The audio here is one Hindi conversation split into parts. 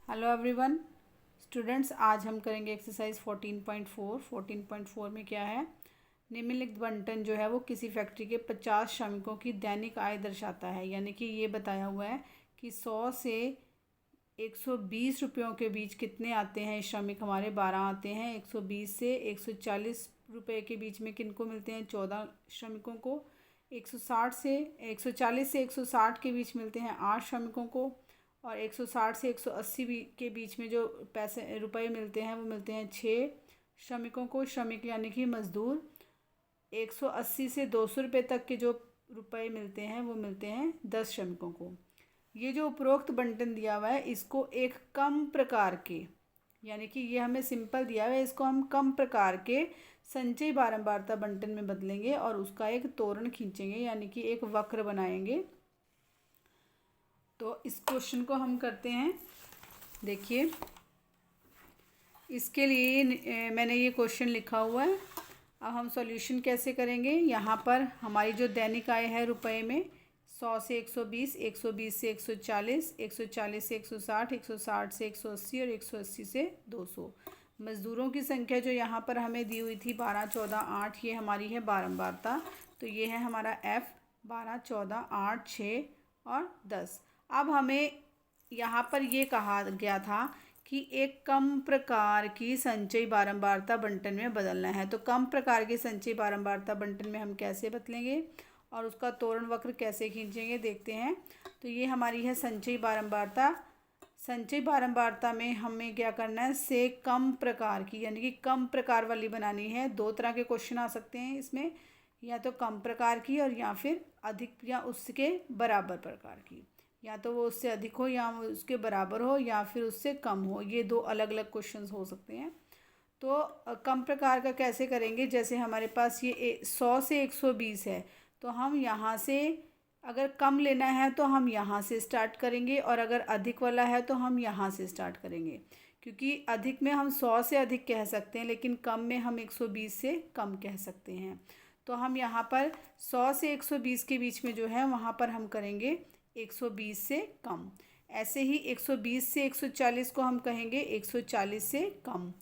हेलो एवरीवन स्टूडेंट्स, आज हम करेंगे एक्सरसाइज 14.4 में क्या है। निम्नलिखित बंटन जो है वो किसी फैक्ट्री के 50 श्रमिकों की दैनिक आय दर्शाता है। यानी कि ये बताया हुआ है कि 100 से 120 रुपयों के बीच कितने आते हैं श्रमिक हमारे। 12 आते हैं। 120 से 140 रुपये के बीच में किनको मिलते हैं? 14 श्रमिकों को। 140 से 160 के बीच मिलते हैं 8 श्रमिकों को। और 160 से 180 के बीच में जो पैसे रुपए मिलते हैं वो मिलते हैं 6 श्रमिकों को। श्रमिक यानी कि मज़दूर। 180 से 200 रुपये तक के जो रुपए मिलते हैं वो मिलते हैं 10 श्रमिकों को। ये जो उपरोक्त बंटन दिया हुआ है इसको एक कम प्रकार के, यानी कि ये हमें सिंपल दिया हुआ है, इसको हम कम प्रकार के संचयी बारंबारता बंटन में बदलेंगे और उसका एक तोरण खींचेंगे, यानी कि एक वक्र बनाएंगे। तो इस क्वेश्चन को हम करते हैं। देखिए, इसके लिए मैंने ये क्वेश्चन लिखा हुआ है। अब हम सॉल्यूशन कैसे करेंगे। यहाँ पर हमारी जो दैनिक आय है रुपए में 100 से 120, 120 से 140, 140 से 160, 160 से 180 और 180 से 200। मज़दूरों की संख्या जो यहाँ पर हमें दी हुई थी 12, 14, 8, ये हमारी है बारंबारता। तो ये है हमारा F 12, 14, 8, 6 और 10। अब हमें यहाँ पर ये कहा गया था कि एक कम प्रकार की संचयी बारंबारता बंटन में बदलना है। तो कम प्रकार की संचयी बारंबारता बंटन में हम कैसे बदलेंगे और उसका तोरण वक्र कैसे खींचेंगे, देखते हैं। तो ये हमारी है संचयी बारंबारता। संचयी बारंबारता में हमें क्या करना है, से कम प्रकार की, यानी कि कम प्रकार वाली बनानी है। दो तरह के क्वेश्चन आ सकते हैं इसमें, या तो कम प्रकार की और या फिर अधिक या उसके बराबर प्रकार की। या तो वो उससे अधिक हो या वो उसके बराबर हो या फिर उससे कम हो। ये दो अलग अलग क्वेश्चंस हो सकते हैं। तो कम प्रकार का कैसे करेंगे, जैसे हमारे पास ये 100 से 120 है, तो हम यहाँ से अगर कम लेना है तो हम यहाँ से स्टार्ट करेंगे और अगर अधिक वाला है तो हम यहाँ से स्टार्ट करेंगे। क्योंकि अधिक में हम 100 से अधिक कह सकते हैं, लेकिन कम में हम 120 से कम कह सकते हैं। तो हम यहाँ पर 100 से 120 के बीच में जो है वहाँ पर हम करेंगे 120 से कम। ऐसे ही 120 से 140 को हम कहेंगे 140 से कम।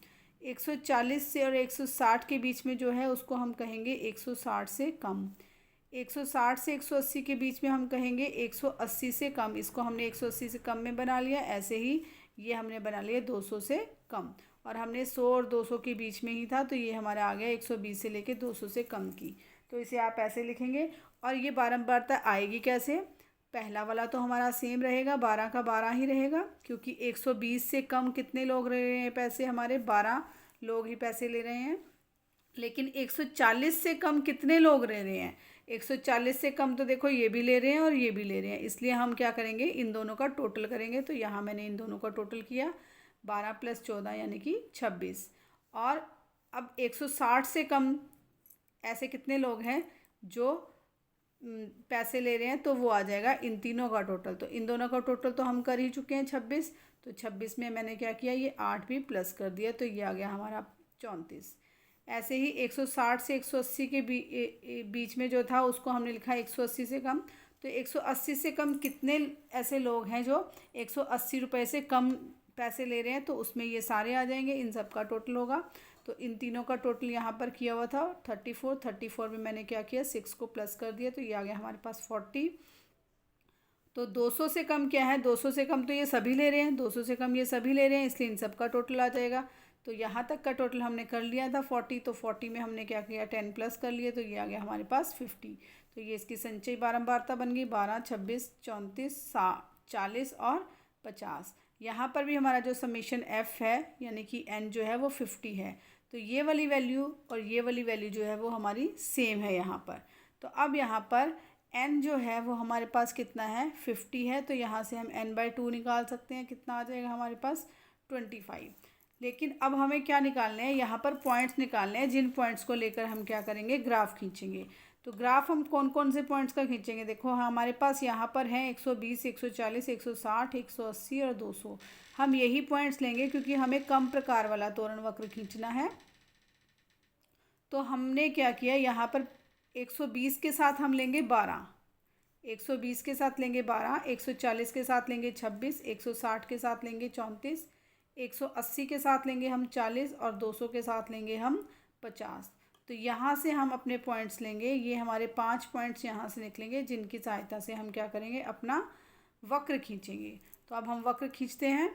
140 से और 160 के बीच में जो है उसको हम कहेंगे 160 से कम। 160 से 180 के बीच में हम कहेंगे 180 से कम। इसको हमने 180 से कम में बना लिया। ऐसे ही ये हमने बना लिया 200 से कम, और हमने 100 और 200 के बीच में ही था, तो ये हमारा आ गया 120 से लेके 200 से कम की। तो इसे आप ऐसे लिखेंगे। और ये बारंबारता आएगी कैसे, पहला वाला तो हमारा सेम रहेगा, 12 का 12 ही रहेगा, क्योंकि 120 से कम कितने लोग ले रहे हैं पैसे, हमारे 12 लोग ही पैसे ले रहे हैं। लेकिन 140 से कम कितने लोग ले रहे हैं, 140 से कम तो देखो ये भी ले रहे हैं और ये भी ले रहे हैं। इसलिए हम क्या करेंगे, इन दोनों का टोटल करेंगे। तो यहाँ मैंने इन दोनों का टोटल किया, 12 + 14 यानी कि 26। और अब 160 से कम ऐसे कितने लोग हैं जो पैसे ले रहे हैं, तो वो आ जाएगा इन तीनों का टोटल। तो इन दोनों का टोटल तो हम कर ही चुके हैं 26। तो 26 में मैंने क्या किया, ये 8 भी प्लस कर दिया, तो ये आ गया हमारा 34। ऐसे ही 160 से 180 के बीच में जो था उसको हमने लिखा 180 से कम। तो 180 से कम कितने ऐसे लोग हैं जो 180 रुपये से कम पैसे ले रहे हैं, तो उसमें ये सारे आ जाएंगे, इन सब का टोटल होगा। तो इन तीनों का टोटल यहाँ पर किया हुआ था 34 में मैंने क्या किया, 6 को प्लस कर दिया, तो ये आ गया हमारे पास 40। तो 200 से कम क्या है, 200 से कम तो ये सभी ले रहे हैं, 200 से कम ये सभी ले रहे हैं, इसलिए इन सब का टोटल आ जाएगा। तो यहाँ तक का टोटल हमने कर लिया था 40। तो 40 में हमने क्या किया, 10 प्लस कर लिए, तो ये आ गया हमारे पास 50। तो ये इसकी संचयी बारंबारता बन गई 12, 26, 34, 40 और 50। यहाँ पर भी हमारा जो समीशन F है, यानी कि N जो है वो 50 है। तो ये वाली वैल्यू और ये वाली वैल्यू जो है वो हमारी सेम है यहाँ पर। तो अब यहाँ पर n जो है वो हमारे पास कितना है, 50 है। तो यहाँ से हम n/2 निकाल सकते हैं, कितना आ जाएगा हमारे पास 25। लेकिन अब हमें क्या निकालने हैं, यहाँ पर पॉइंट्स निकालने हैं, जिन पॉइंट्स को लेकर हम क्या करेंगे, ग्राफ खींचेंगे। तो ग्राफ हम कौन कौन से पॉइंट्स का खींचेंगे, देखो हमारे पास यहाँ पर है 120, 140, 160, 180 और 200। हम यही पॉइंट्स लेंगे क्योंकि हमें कम प्रकार वाला तोरण वक्र खींचना है। तो हमने क्या किया, यहाँ पर 120 के साथ हम लेंगे 12, 120 के साथ लेंगे 12, 140 के साथ लेंगे 26, 160 के साथ लेंगे 34, 180 के साथ लेंगे हम 40 और 200 के साथ लेंगे हम 50। तो यहाँ से हम अपने पॉइंट्स लेंगे, ये हमारे 5 पॉइंट्स यहाँ से निकलेंगे जिनकी सहायता से हम क्या करेंगे, अपना वक्र खींचेंगे। तो अब हम वक्र खींचते हैं।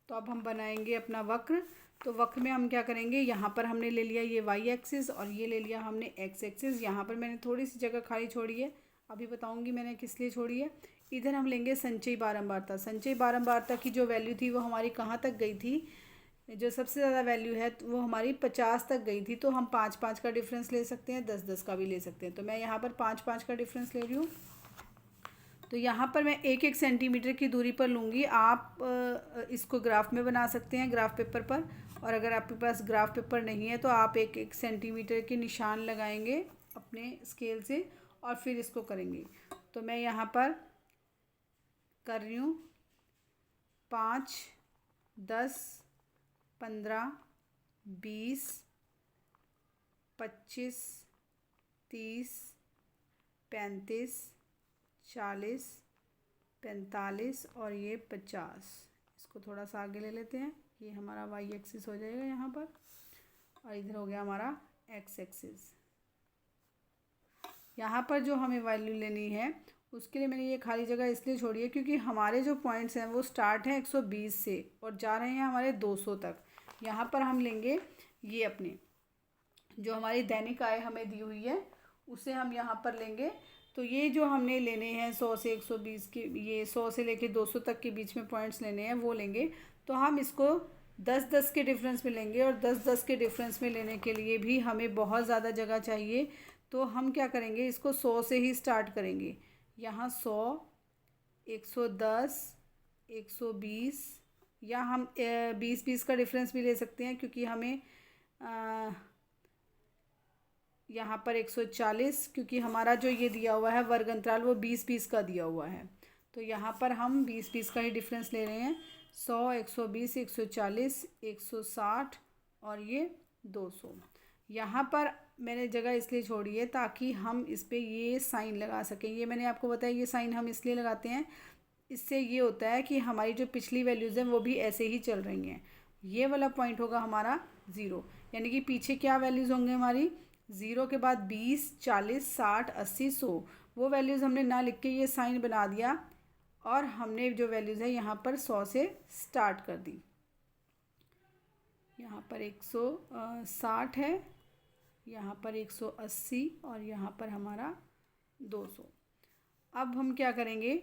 तो अब हम बनाएंगे अपना वक्र। तो वक्र में हम क्या करेंगे, यहाँ पर हमने ले लिया ये वाई एक्सिस और ये ले लिया हमने एक्स एक्सिस। यहाँ पर मैंने थोड़ी सी जगह खाली छोड़ी है, अभी बताऊँगी मैंने किस लिए छोड़ी है। इधर हम लेंगे संचयी बारंबारता। संचयी बारंबारता की जो वैल्यू थी वो हमारी कहाँ तक गई थी, जो सबसे ज़्यादा वैल्यू है वो हमारी 50 तक गई थी। तो हम 5-5 का डिफरेंस ले सकते हैं, 10-10 का भी ले सकते हैं। तो मैं यहाँ पर 5-5 का डिफरेंस ले रही हूँ। तो यहाँ पर मैं 1-1 सेंटीमीटर की दूरी पर लूँगी। आप इसको ग्राफ में बना सकते हैं, ग्राफ पेपर पर। और अगर आपके पास ग्राफ पेपर नहीं है तो आप 1-1 सेंटीमीटर के निशान लगाएंगे अपने स्केल से और फिर इसको करेंगे। तो मैं यहाँ पर कर रही हूँ 5, 10, 15, 20, 25, 30, 35, 40, 45 और ये 50। इसको थोड़ा सा आगे ले लेते हैं, ये हमारा वाई एक्सिस हो जाएगा यहाँ पर और इधर हो गया हमारा एक्स एक्सिस। यहाँ पर जो हमें वैल्यू लेनी है उसके लिए मैंने ये खाली जगह इसलिए छोड़ी है क्योंकि हमारे जो पॉइंट्स हैं वो स्टार्ट हैं 120 से और जा रहे हैं हमारे 200 तक। यहाँ पर हम लेंगे ये अपने जो हमारी दैनिक आय हमें दी हुई है उसे हम यहाँ पर लेंगे। तो ये जो हमने लेने हैं 100 से 120 के, ये 100 से लेके 200 तक के बीच में पॉइंट्स लेने हैं वो लेंगे। तो हम इसको 10-10 के डिफरेंस में लेंगे और 10-10 के डिफरेंस में लेने के लिए भी हमें बहुत ज़्यादा जगह चाहिए। तो हम क्या करेंगे, इसको 100 से ही स्टार्ट करेंगे। यहाँ 100, 110, 120 या हम 20-20 का डिफरेंस भी ले सकते हैं क्योंकि हमें यहाँ पर 140, क्योंकि हमारा जो ये दिया हुआ है वर्ग अंतराल वो 20-20 का दिया हुआ है। तो यहाँ पर हम 20-20 का ही डिफरेंस ले रहे हैं। 100, 120, 140, 160 और ये 200। यहाँ पर मैंने जगह इसलिए छोड़ी है ताकि हम इस पर ये साइन लगा सकें। ये मैंने आपको बताया ये साइन हम इसलिए लगाते हैं, इससे ये होता है कि हमारी जो पिछली वैल्यूज़ हैं वो भी ऐसे ही चल रही हैं। ये वाला पॉइंट होगा हमारा 0, यानी कि पीछे क्या वैल्यूज़ होंगे हमारी 0 के बाद 20, 40, 60, 80, 100। वो वैल्यूज़ हमने ना लिख के ये साइन बना दिया और हमने जो वैल्यूज़ है यहाँ पर 100 से स्टार्ट कर दी। यहाँ पर 160 है, यहाँ पर 180 और यहाँ पर हमारा 200। अब हम क्या करेंगे,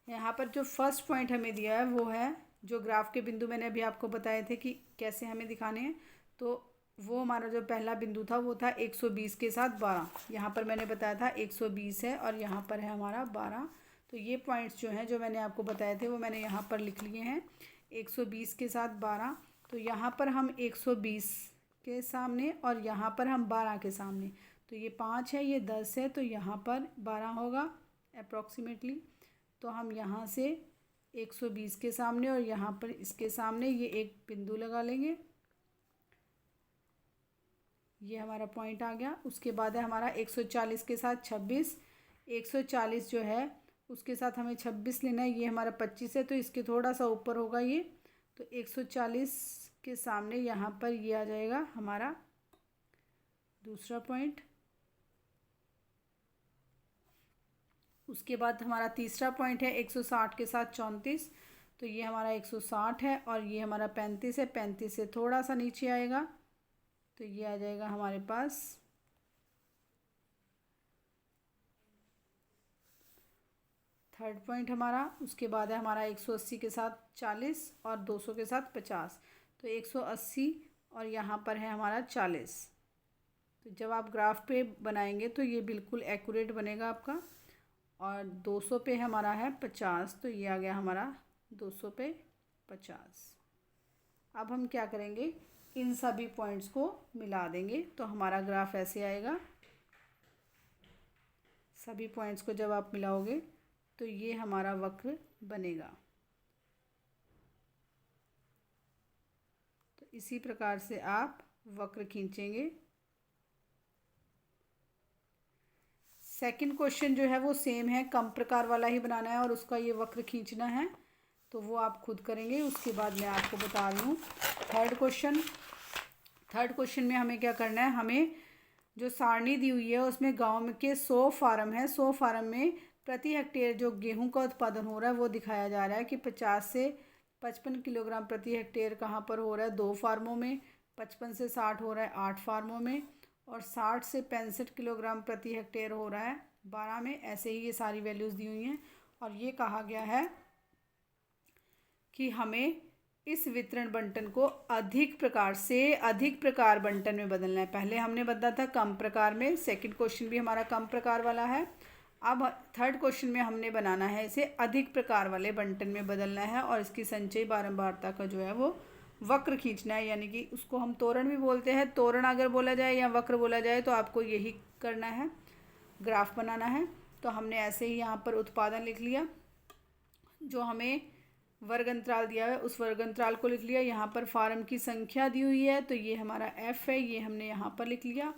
यहाँ पर जो फर्स्ट पॉइंट हमें दिया है वो है जो ग्राफ के बिंदु मैंने अभी आपको बताए थे कि कैसे हमें दिखाने हैं। तो वो हमारा जो पहला बिंदु था वो था 120 के साथ 12। यहाँ पर मैंने बताया था 120 है और यहाँ पर है हमारा 12। तो ये पॉइंट्स जो हैं जो मैंने आपको बताए थे वो मैंने यहाँ पर लिख लिए हैं। 120 के साथ 12, तो यहाँ पर हम 120 के सामने और यहाँ पर हम 12 के सामने, तो ये 5 है, ये 10 है, तो यहाँ पर 12 होगा अप्रॉक्सीमेटली। तो हम यहाँ से 120 के सामने और यहाँ पर इसके सामने ये एक बिंदु लगा लेंगे। ये हमारा पॉइंट आ गया। उसके बाद है हमारा 140 के साथ 26। 140 जो है उसके साथ हमें 26 लेना है, ये हमारा 25 है तो इसके थोड़ा सा ऊपर होगा ये। तो 140 के सामने यहाँ पर ये आ जाएगा हमारा दूसरा पॉइंट। उसके बाद हमारा तीसरा पॉइंट है 160 के साथ 34। तो ये हमारा 160 है और ये हमारा 35 है। 35 से थोड़ा सा नीचे आएगा तो ये आ जाएगा हमारे पास थर्ड पॉइंट हमारा। उसके बाद है हमारा 180 के साथ 40 और 200 के साथ 50। तो 180 और यहाँ पर है हमारा 40। तो जब आप ग्राफ पे बनाएंगे तो ये बिल्कुल एक्यूरेट बनेगा आपका। और 200 पे हमारा है 50, तो ये आ गया हमारा 200 पे 50। अब हम क्या करेंगे, इन सभी पॉइंट्स को मिला देंगे तो हमारा ग्राफ ऐसे आएगा। सभी पॉइंट्स को जब आप मिलाओगे तो ये हमारा वक्र बनेगा। तो इसी प्रकार से आप वक्र खींचेंगे। सेकंड क्वेश्चन जो है वो सेम है, कम प्रकार वाला ही बनाना है और उसका ये वक्र खींचना है, तो वो आप खुद करेंगे। उसके बाद मैं आपको बता रही हूँ थर्ड क्वेश्चन में हमें क्या करना है। हमें जो सारणी दी हुई है उसमें गांव में के 100 फार्म है, 100 फार्म में प्रति हेक्टेयर जो गेहूं का उत्पादन हो रहा है वो दिखाया जा रहा है कि 50 से 55 किलोग्राम प्रति हेक्टेयर कहाँ पर हो रहा है, 2 फार्मों में, 55 से 60 हो रहा है 8 फार्मों में, और 60 से 65 किलोग्राम प्रति हेक्टेयर हो रहा है 12 में। ऐसे ही ये सारी वैल्यूज़ दी हुई हैं और ये कहा गया है कि हमें इस वितरण बंटन को अधिक प्रकार से अधिक प्रकार बंटन में बदलना है। पहले हमने बदला था कम प्रकार में, सेकंड क्वेश्चन भी हमारा कम प्रकार वाला है। अब थर्ड क्वेश्चन में हमने बनाना है इसे अधिक प्रकार वाले बंटन में बदलना है और इसकी संचयी बारंबारता का जो है वो वक्र खींचना है, यानी कि उसको हम तोरण भी बोलते हैं। तोरण अगर बोला जाए या वक्र बोला जाए तो आपको यही करना है, ग्राफ बनाना है। तो हमने ऐसे ही यहाँ पर उत्पादन लिख लिया, जो हमें वर्ग अंतराल दिया है उस वर्ग अंतराल को लिख लिया। यहाँ पर फार्म की संख्या दी हुई है तो ये हमारा f है, ये हमने यहाँ पर लिख लिया।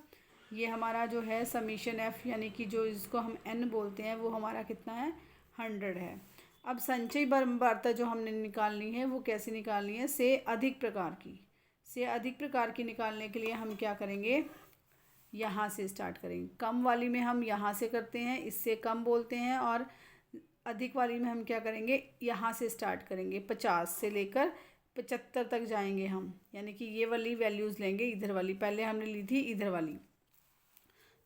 ये हमारा जो है समीशन f यानी कि जो इसको हम n बोलते हैं वो हमारा कितना है, 100 है। अब संचयी बारंबारता जो हमने निकालनी है वो कैसे निकालनी है, से अधिक प्रकार की निकालने के लिए हम क्या करेंगे, यहाँ से स्टार्ट करेंगे। कम वाली में हम यहाँ से करते हैं, इससे कम बोलते हैं, और अधिक वाली में हम क्या करेंगे, यहाँ से स्टार्ट करेंगे। 50 से लेकर 75 तक जाएंगे हम, यानी कि ये वाली वैल्यूज़ लेंगे, इधर वाली पहले हमने ली थी इधर वाली।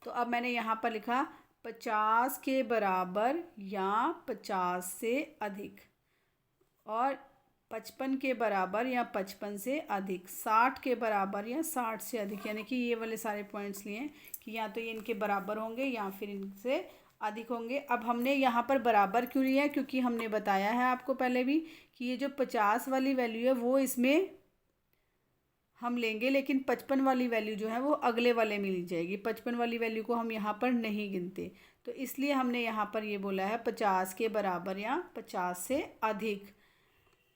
तो अब मैंने यहाँ पर लिखा 50 के बराबर या 50 से अधिक, और 55 के बराबर या 55 से अधिक, 60 के बराबर या 60 से अधिक, यानी कि ये वाले सारे पॉइंट्स लिए कि या तो ये इनके बराबर होंगे या फिर इनसे अधिक होंगे। अब हमने यहाँ पर बराबर क्यों लिया है, क्योंकि हमने बताया है आपको पहले भी कि ये जो 50 वाली वैल्यू है वो इसमें हम लेंगे, लेकिन 55 वाली वैल्यू जो है वो अगले वाले में ली जाएगी। 55 वाली वैल्यू को हम यहाँ पर नहीं गिनते, तो इसलिए हमने यहाँ पर ये बोला है 50 के बराबर या 50 से अधिक,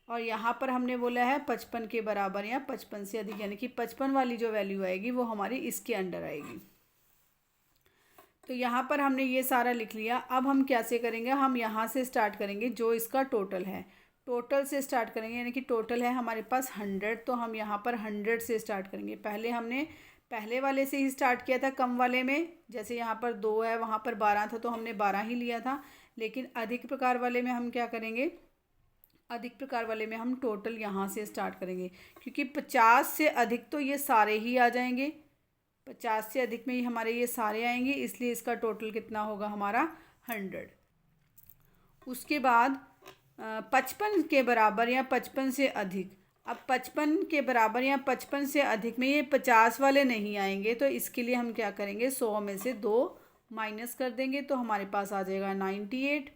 और यहाँ पर हमने बोला है 55 के बराबर या 55 से अधिक, यानी कि 55 वाली जो वैल्यू आएगी वो हमारी इसके अंडर आएगी। तो यहाँ पर हमने ये सारा लिख लिया। अब हम कैसे करेंगे, हम यहाँ से स्टार्ट करेंगे, जो इसका टोटल है, टोटल से स्टार्ट करेंगे, यानी कि टोटल है हमारे पास 100, तो हम यहाँ पर 100 से स्टार्ट करेंगे। पहले हमने पहले वाले से ही स्टार्ट किया था कम वाले में, जैसे यहाँ पर 2 है वहाँ पर 12 था तो हमने 12 ही लिया था। लेकिन अधिक प्रकार वाले में हम क्या करेंगे, अधिक प्रकार वाले में हम टोटल यहाँ से स्टार्ट करेंगे, क्योंकि 50 से अधिक तो ये सारे ही आ जाएंगे, 50 से अधिक में ही हमारे ये सारे आएंगे, इसलिए इसका टोटल कितना होगा हमारा 100। उसके बाद 55 के बराबर या 55 से अधिक। अब 55 के बराबर या 55 से अधिक में ये 50 वाले नहीं आएंगे, तो इसके लिए हम क्या करेंगे, 100 में से 2 माइनस कर देंगे तो हमारे पास आ जाएगा 98।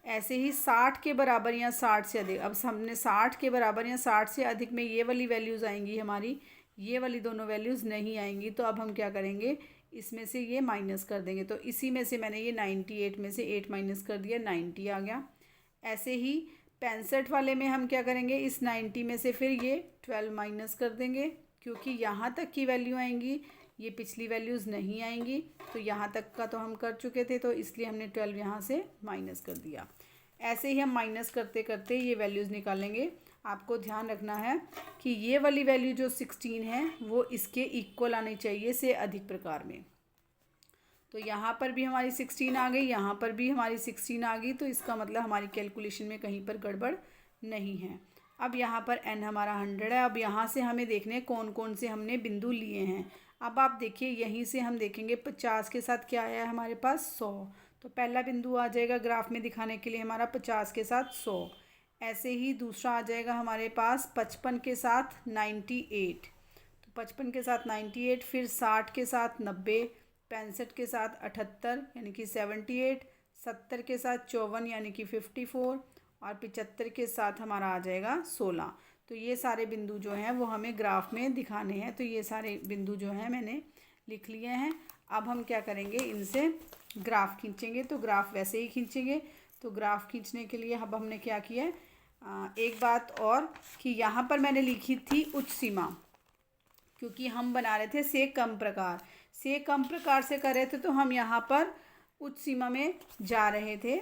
ऐसे ही 60 के बराबर या 60 से अधिक। अब हमने 60 के बराबर या 60 से अधिक में ये वाली वैल्यूज़ आएंगी हमारी, ये वाली दोनों वैल्यूज़ नहीं आएंगी, तो अब हम क्या करेंगे, इसमें से ये माइनस कर देंगे। तो इसी में से मैंने ये 98 में से 8 माइनस कर दिया, 90 आ गया। ऐसे ही 65 वाले में हम क्या करेंगे, इस 90 में से फिर ये 12 माइनस कर देंगे, क्योंकि यहाँ तक की वैल्यू आएंगी, ये पिछली वैल्यूज़ नहीं आएंगी। तो यहाँ तक का तो हम कर चुके थे, तो इसलिए हमने 12 यहाँ से माइनस कर दिया। ऐसे ही हम माइनस करते करते ये वैल्यूज़ निकालेंगे। आपको ध्यान रखना है कि ये वाली वैल्यू जो 16 है वो इसके इक्वल आनी चाहिए से अधिक प्रकार में। तो यहाँ पर भी हमारी 16 आ गई, यहाँ पर भी हमारी 16 आ गई, तो इसका मतलब हमारी कैलकुलेशन में कहीं पर गड़बड़ नहीं है। अब यहाँ पर n हमारा 100 है। अब यहाँ से हमें देखने कौन कौन से हमने बिंदु लिए हैं। अब आप देखिए, यहीं से हम देखेंगे 50 के साथ क्या आया है हमारे पास, 100। तो पहला बिंदु आ जाएगा ग्राफ में दिखाने के लिए हमारा 50 के साथ 100। ऐसे ही दूसरा आ जाएगा हमारे पास 55 के साथ 98, तो 55 के साथ 98, फिर 60 के साथ 90, 65 के साथ 78 यानी कि 78, 70 के साथ 54 यानी कि 54, और 75 के साथ हमारा आ जाएगा 16। तो ये सारे बिंदु जो हैं वो हमें ग्राफ में दिखाने हैं। तो ये सारे बिंदु जो हैं मैंने लिख लिए हैं। अब हम क्या करेंगे, इनसे ग्राफ खींचेंगे। तो ग्राफ वैसे ही खींचेंगे। तो ग्राफ खींचने के लिए अब हमने क्या किया है, एक बात और कि यहाँ पर मैंने लिखी थी उच्च सीमा, क्योंकि हम बना रहे थे से कम प्रकार से कर रहे थे, तो हम यहाँ पर उच्च सीमा में जा रहे थे।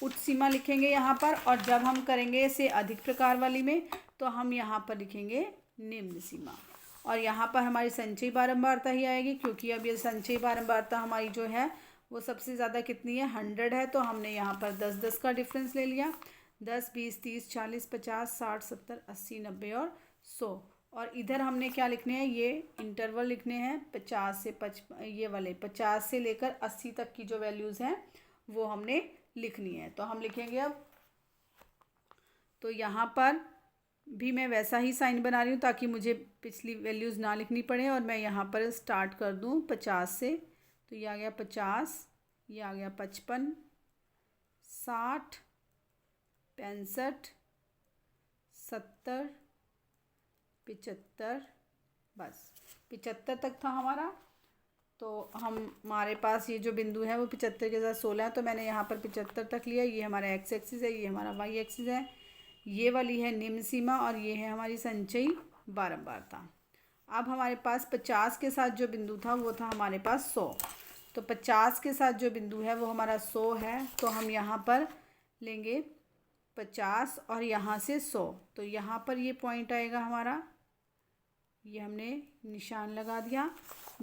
उच्च सीमा लिखेंगे यहाँ पर, और जब हम करेंगे इसे अधिक प्रकार वाली में तो हम यहाँ पर लिखेंगे निम्न सीमा। और यहाँ पर हमारी संचयी बारंबारता ही आएगी, क्योंकि अब ये संचयी बारंबारता हमारी जो है वो सबसे ज़्यादा कितनी है, 100 है। तो हमने यहाँ पर 10-10 का डिफरेंस ले लिया, 10, 20, 30, 40, 50, 60, 70, 80, 90 और 100। और इधर हमने क्या लिखने हैं, ये इंटरवल लिखने हैं 50 से 55, ये वाले 50 से लेकर 80 तक की जो वैल्यूज़ हैं वो हमने लिखनी है। तो हम लिखेंगे अब, तो यहाँ पर भी मैं वैसा ही साइन बना रही हूँ ताकि मुझे पिछली वैल्यूज़ ना लिखनी पड़े, और मैं यहाँ पर स्टार्ट कर दूँ 50 से। तो ये आ गया 50, ये आ गया 55, 60, 65, 70, 75, बस 75 तक था हमारा। तो हमारे पास ये जो बिंदु है वो 75 के साथ 16 है, तो मैंने यहाँ पर 75 तक लिया। ये हमारा एक्स एक्सिस है, ये हमारा वाई एक्सिस है, ये वाली है निम्न सीमा, और ये है हमारी संचयी बारंबारता। अब हमारे पास 50 के साथ जो बिंदु था वो था हमारे पास 100। तो 50 के साथ जो बिंदु है वो हमारा 100 है। तो हम यहाँ पर लेंगे 50 और यहाँ से 100। तो यहाँ पर ये पॉइंट आएगा हमारा, ये हमने निशान लगा दिया।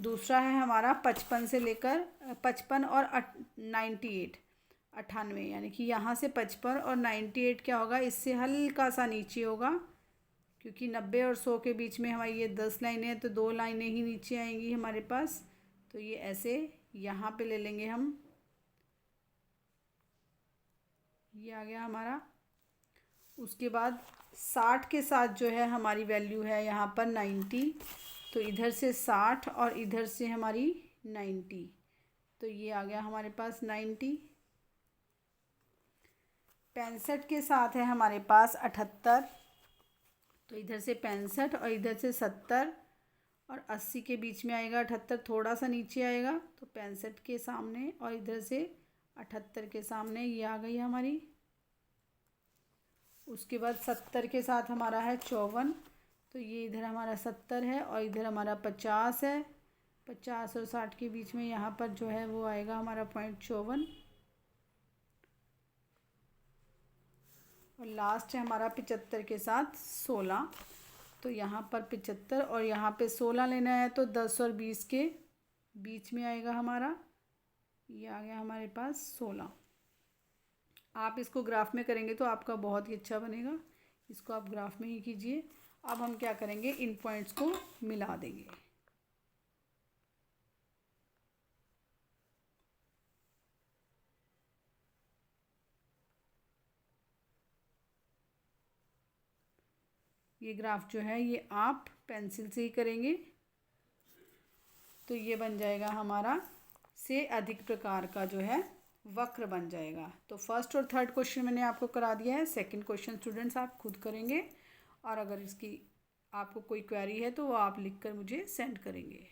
दूसरा है हमारा 55 से लेकर 55 और 98, 98, यानी कि यहाँ से 55 और 98 क्या होगा, इससे हल्का सा नीचे होगा, क्योंकि 90 और 100 के बीच में हमारी ये 10 लाइनें हैं, तो 2 लाइनें ही नीचे आएंगी हमारे पास। तो ये ऐसे यहाँ पे ले लेंगे हम, ये आ गया हमारा। उसके बाद 60 के साथ जो है हमारी वैल्यू है यहाँ पर 90, तो इधर से 60 और इधर से हमारी 90, तो ये आ गया हमारे पास 90। 65 के साथ है हमारे पास 78, तो इधर से 65 और इधर से 70 और 80 के बीच में आएगा 78, थोड़ा सा नीचे आएगा। तो 65 के सामने और इधर से 78 के सामने ये आ गई हमारी। उसके बाद 70 के साथ हमारा है 54, तो ये इधर हमारा 70 है और इधर हमारा 50 है। 50 और 60 के बीच में यहाँ पर जो है वो आएगा हमारा पॉइंट 54। और लास्ट है हमारा 75 के साथ 16, तो यहाँ पर 75 और यहाँ पे 16 लेना है, तो 10 और 20 के बीच में आएगा हमारा, ये आ गया हमारे पास 16। आप इसको ग्राफ में करेंगे तो आपका बहुत ही अच्छा बनेगा, इसको आप ग्राफ में ही कीजिए। अब हम क्या करेंगे, इन पॉइंट्स को मिला देंगे। ये ग्राफ जो है ये आप पेंसिल से ही करेंगे, तो ये बन जाएगा हमारा से अधिक प्रकार का जो है वक्र बन जाएगा। तो फर्स्ट और थर्ड क्वेश्चन मैंने आपको करा दिया है, सेकंड क्वेश्चन स्टूडेंट्स आप खुद करेंगे, और अगर इसकी आपको कोई क्वेरी है तो वो आप लिखकर मुझे सेंड करेंगे।